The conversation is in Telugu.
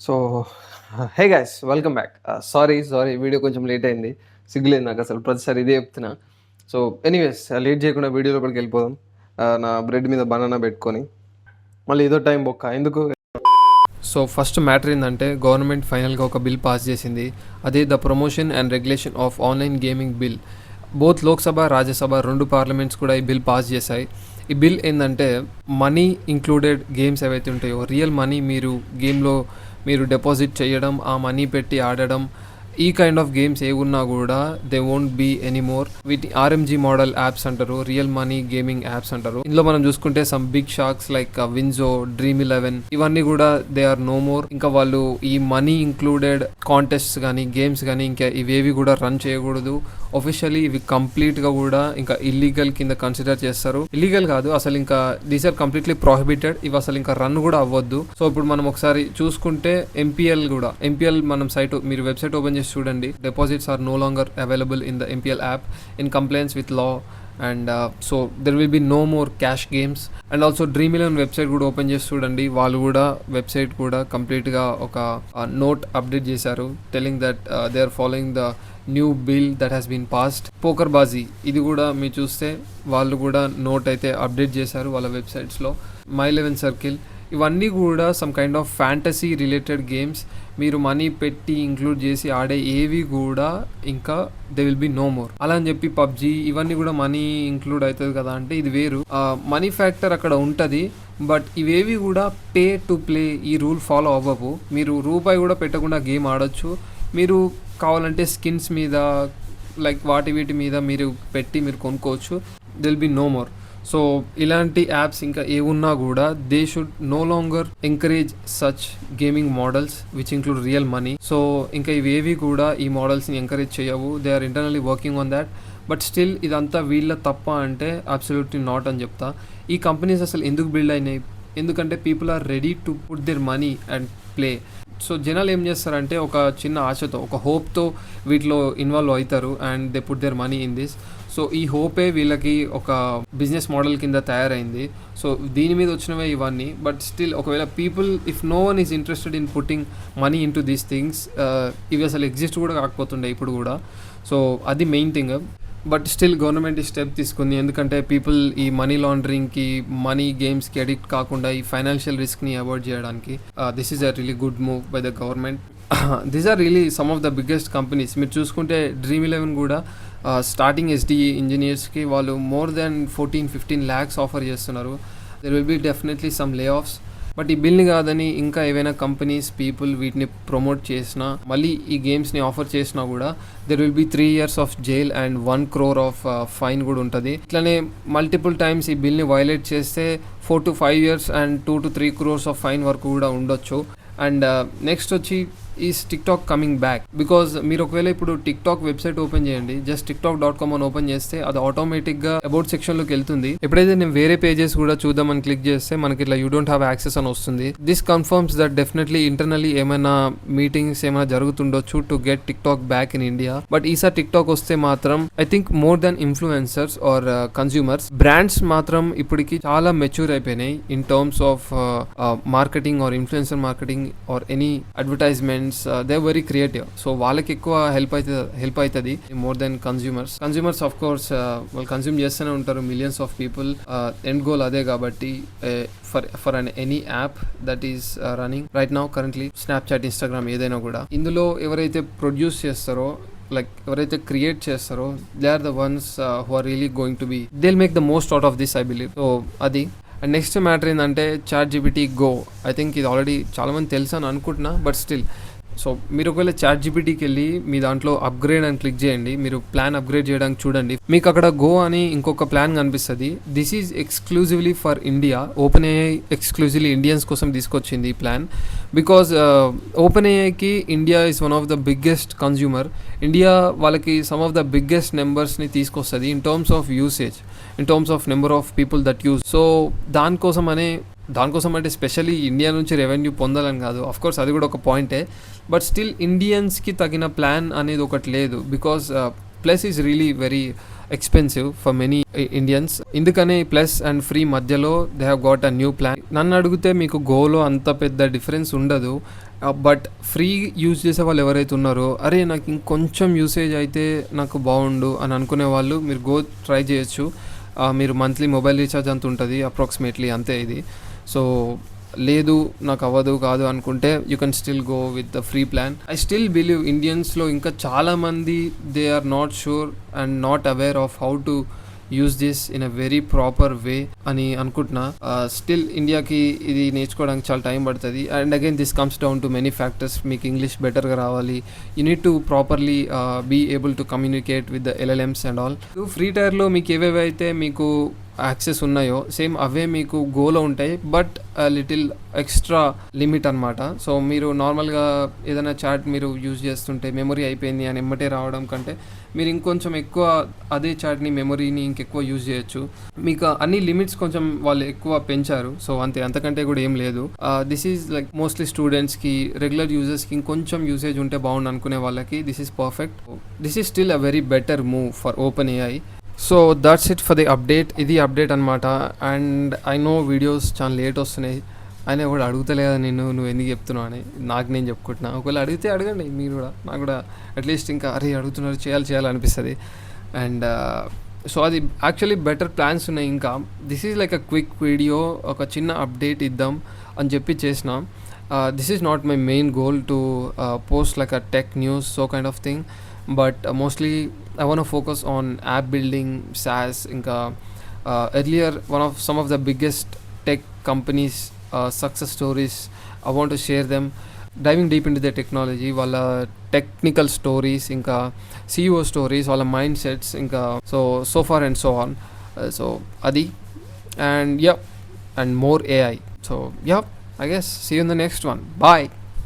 So hey guys welcome back. Sorry video కొంచెం లేట్ అయింది. సిగ్గులేదు నాకు అసలు, ప్రతిసారి ఇదే చెప్తున్నా. సో ఎనీవేస్ లేట్ చేయకుండా వీడియో లోపలికి వెళ్ళిపోదాం. నా బ్రెడ్ మీద బనానా పెట్టుకొని మళ్ళీ ఏదో టైం బొక్క ఎందుకు. సో ఫస్ట్ మ్యాటర్ ఏంటంటే గవర్నమెంట్ ఫైనల్గా ఒక బిల్ పాస్ చేసింది. అదే the promotion and regulation of online gaming bill. Both Lok Sabha Rajya Sabha రెండు పార్లమెంట్స్ కూడా ఈ బిల్ పాస్ చేశాయి. ఈ బిల్ ఏంటంటే మనీ ఇంక్లూడెడ్ గేమ్స్ ఏవైతే ఉంటాయో, రియల్ మనీ గేమ్లో మీరు డిపాజిట్ చేయడం, ఆ మనీ పెట్టి ఆడడం, ఈ కైండ్ ఆఫ్ గేమ్స్ ఏమున్నా కూడా దే వోంట్ బీ ఎనీమోర్. వీటి ఆర్ఎంజీ మోడల్ యాప్స్ అంటారు, రియల్ మనీ గేమింగ్ యాప్స్ అంటారు. ఇందులో మనం చూసుకుంటే some big sharks like WinZO, Dream11 ఇవన్నీ కూడా దే ఆర్ నో మోర్. ఇంకా వాళ్ళు ఈ మనీ ఇంక్లూడెడ్ కాంటెస్ట్స్ కానీ గేమ్స్ కానీ ఇంకా ఇవేవి కూడా రన్ చేయకూడదు. ఒఫిషియలీ ఇవి కంప్లీట్గా కూడా ఇంకా ఇల్లీగల్ కింద కన్సిడర్ చేస్తారు. ఇల్లీగల్ కాదు అసలు, ఇంకా దీస్ ఆర్ కంప్లీట్లీ ప్రొహిబిటెడ్. ఇవి అసలు ఇంకా రన్ కూడా అవ్వద్దు. సో ఇప్పుడు మనం ఒకసారి చూసుకుంటే ఎంపీఎల్ మనం సైట్, మీరు వెబ్సైట్ ఓపెన్ చేసి చూడండి. Deposits are no longer available in the MPL app in compliance with law. And so there will be no more cash games. And also Dream11 website కూడా ఓపెన్ చేసి చూడండి. వాళ్ళు కూడా వెబ్సైట్ కూడా కంప్లీట్గా ఒక నోట్ అప్డేట్ చేశారు, telling that they are following the new bill that has been passed. Poker Baazi ఇది కూడా మీరు చూస్తే వాళ్ళు కూడా నోట్ అయితే అప్డేట్ చేశారు వాళ్ళ వెబ్సైట్స్లో. My11 సర్కిల్ ఇవన్నీ కూడా some kind of fantasy related games. మీరు మనీ పెట్టి ఇంక్లూడ్ చేసి ఆడే ఏవి కూడా ఇంకా they will be no more. అలా అని చెప్పి పబ్జీ ఇవన్నీ కూడా మనీ ఇంక్లూడ్ అవుతుంది కదా అంటే ఇది వేరు. మనీ ఫ్యాక్టర్ అక్కడ ఉంటుంది, బట్ ఇవేవి కూడా పే టు ప్లే ఈ రూల్ ఫాలో అవ్వవు. మీరు రూపాయి కూడా పెట్టకుండా గేమ్ ఆడొచ్చు. మీరు కావాలంటే స్కిన్స్ మీద లైక్ వీటి మీద మీరు పెట్టి మీరు కొనుక్కోవచ్చు. They'll be no more. So ఇలాంటి యాప్స్ ఇంకా ఏమున్నా కూడా they should no longer encourage such gaming models which include real money. So ఇంకా ఇవేవి కూడా ఈ మోడల్స్ని ఎంకరేజ్ చేయవు. They are internally working on that. But still ఇదంతా వీళ్ళ తప్ప అంటే అబ్సల్యూట్లీ నాట్ అని చెప్తా. ఈ కంపెనీస్ అసలు ఎందుకు బిల్డ్ అయినాయి? ఎందుకంటే people are ready to put their money and play. So జనాలు ఏం చేస్తారంటే ఒక చిన్న ఆశతో, ఒక హోప్తో వీటిలో ఇన్వాల్వ్ అవుతారు and they put their money in this. So ఈ హోపే వీళ్ళకి ఒక బిజినెస్ మోడల్ కింద తయారైంది. సో దీని మీద వచ్చినవే ఇవన్నీ. బట్ స్టిల్ ఒకవేళ people if no one is interested in putting money into these things, ఇవి అసలు ఎగ్జిస్ట్ కూడా కాకపోతుండే ఇప్పుడు కూడా. సో అది main thing. But still government ఈ స్టెప్ తీసుకుంది, ఎందుకంటే పీపుల్ ఈ మనీ లాండరింగ్కి, మనీ గేమ్స్కి అడిక్ట్ కాకుండా ఈ ఫైనాన్షియల్ రిస్క్ని అవాయిడ్ చేయడానికి this is a really good move by the government. These are really some of the biggest companies. మీరు చూసుకుంటే Dream11 కూడా స్టార్టింగ్ SDE ఇంజనీర్స్కి వాళ్ళు మోర్ దెన్ 14-15 lakhs ఆఫర్ చేస్తున్నారు. There will be definitely some layoffs. But ఈ బిల్ని కాదని ఇంకా ఏవైనా కంపెనీస్ పీపుల్ వీటిని ప్రమోట్ చేసినా, మళ్ళీ ఈ గేమ్స్ని ఆఫర్ చేసినా కూడా there will be 3 years of jail and 1 crore of fine కూడా ఉంటుంది. ఇట్లానే మల్టిపుల్ టైమ్స్ ఈ బిల్ని వైలేట్ చేస్తే 4 to 5 years and 2 to 3 crores of fine వరకు కూడా ఉండొచ్చు. అండ్ నెక్స్ట్ వచ్చి is TikTok coming back. Because మీరు ఒకవేళ ఇప్పుడు టిక్టాక్ వెబ్సైట్ ఓపెన్ చేయండి, జస్ట్ tiktok.com అని ఓపెన్ చేస్తే అది ఆటోమేటిక్గా అబౌట్ సెక్షన్లోకి వెళ్తుంది. ఎప్పుడైతే నేను వేరే పేజెస్ కూడా చూద్దామని క్లిక్ చేస్తే మనకి ఇట్లా యూ డోంట్ హ్యావ్ యాక్సెస్ అని వస్తుంది. This confirms that definitely internally ఏమైనా మీటింగ్స్ ఏమైనా జరుగుతుండొచ్చు to get TikTok back in India. But ఈసారి టిక్టాక్ వస్తే మాత్రం I think more than influencers or consumers, brands మాత్రం ఇప్పటికి చాలా మెచ్యూర్ అయిపోయినాయి in terms of marketing or influencer marketing or any advertisement. They very creative. So వాళ్ళకి ఎక్కువ హెల్ప్ అవుతుంది more than consumers of course వాళ్ళు కన్స్యూమ్ చేస్తూనే ఉంటారు, millions of people. End goal అదే కాబట్టి for any app that is running right now currently, Snapchat, Instagram ఏదైనా కూడా, ఇందులో ఎవరైతే ప్రొడ్యూస్ చేస్తారో, లైక్ ఎవరైతే క్రియేట్ చేస్తారో, they are the ones who are really going to be, they will make the most out of this I believe. So అది. అండ్ నెక్స్ట్ మ్యాటర్ ఏంటంటే ChatGPT Go. ఐ థింక్ ఇది ఆల్రెడీ చాలామంది తెలుసు అని అనుకుంటున్నా, బట్ స్టిల్. సో మీరు ఒకవేళ ChatGPTకి వెళ్ళి మీ దాంట్లో అప్గ్రేడ్ అని క్లిక్ చేయండి, మీరు ప్లాన్ అప్గ్రేడ్ చేయడానికి చూడండి, మీకు అక్కడ గో అని ఇంకొక ప్లాన్ కనిపిస్తుంది. This is exclusively for India. OpenAI exclusively Indians కోసం తీసుకొచ్చింది ఈ ప్లాన్. బికాజ్ OpenAIకి India is one of the biggest consumer. India వాళ్ళకి సమ్ ఆఫ్ ద బిగ్గెస్ట్ నెంబర్స్ని తీసుకొస్తుంది in terms of usage, in terms of number of people that use. So దానికోసం అంటే స్పెషల్లీ ఇండియా నుంచి రెవెన్యూ పొందాలని కాదు, అఫ్కోర్స్ అది కూడా ఒక పాయింటే. బట్ స్టిల్ ఇండియన్స్కి తగిన ప్లాన్ అనేది ఒకటి లేదు. Because plus is really very expensive for many Indians. ఇందుకనే ప్లస్ అండ్ ఫ్రీ మధ్యలో they have got a new plan. నన్ను అడిగితే మీకు గోలో అంత పెద్ద డిఫరెన్స్ ఉండదు. బట్ ఫ్రీ యూజ్ చేసే వాళ్ళు ఎవరైతే ఉన్నారో, అరే నాకు ఇంకొంచెం యూసేజ్ అయితే నాకు బాగుండు అని అనుకునే వాళ్ళు మీరు ట్రై చేయొచ్చు. మీరు మంత్లీ మొబైల్ రీఛార్జ్ అంత ఉంటుంది అప్రాక్సిమేట్లీ, అంతే ఇది. సో లేదు నాకు అవ్వదు కాదు అనుకుంటే you can still go with the free plan. I still believe ఇండియన్స్లో ఇంకా చాలామంది they are not sure and not aware of how to use this in a very proper way అని అనుకుంటున్నా. స్టిల్ ఇండియాకి ఇది నేర్చుకోవడానికి చాలా టైం పడుతుంది. And again this comes down to many factors. మీకు ఇంగ్లీష్ బెటర్గా రావాలి, you need to properly be able to communicate with the LLMs and all. Free టైర్లో మీకు ఏవేవైతే మీకు యాక్సెస్ ఉన్నాయో సేమ్ అవే మీకు గోలో ఉంటాయి, బట్ లిటిల్ ఎక్స్ట్రా లిమిట్ అనమాట. సో మీరు నార్మల్గా ఏదైనా చాట్ మీరు యూజ్ చేస్తుంటే మెమరీ అయిపోయింది అని ఎమ్మటే రావడం కంటే మీరు ఇంకొంచెం ఎక్కువ అదే చాట్ని మెమరీని ఇంకెక్కువ యూజ్ చేయొచ్చు. మీకు అన్ని లిమిట్స్ కొంచెం వాళ్ళు ఎక్కువ పెంచారు, సో అంతకంటే కూడా ఏం లేదు. దిస్ ఈజ్ లైక్ మోస్ట్లీ స్టూడెంట్స్కి, రెగ్యులర్ యూజర్స్కి ఇంకొంచెం యూసేజ్ ఉంటే బాగుండు అనుకునే వాళ్ళకి this is perfect. This is still a very better move for OpenAI. So that's it for the update. ఇది అప్డేట్ అనమాట. అండ్ ఐ నో వీడియోస్ చాలా లేట్ వస్తున్నాయి, అయినా కూడా అడుగుతలేదా నువ్వు ఎందుకు చెప్తున్నావు అని నాకు నేను చెప్పుకుంటున్నా. ఒకవేళ అడిగితే అడగండి మీరు కూడా, నాకు కూడా అట్లీస్ట్ ఇంకా అరే అడుగుతున్నారు చేయాలనిపిస్తుంది. అండ్ సో అది యాక్చువల్లీ బెటర్ ప్లాన్స్ ఉన్నాయి. ఇంకా this is like a quick video, ఒక చిన్న అప్డేట్ ఇద్దాం అని చెప్పి చేసిన. This is not my main goal to post like a tech news so kind of thing, but mostly I want to focus on app building, SaaS. Inka earlier some of the biggest tech companies success stories, I want to share them, diving deep into their technology, wala technical stories, inka CEO stories, wala mindsets, inka so far and so on. So adi, and yeah, and more AI. So yeah, I guess see you in the next one. Bye.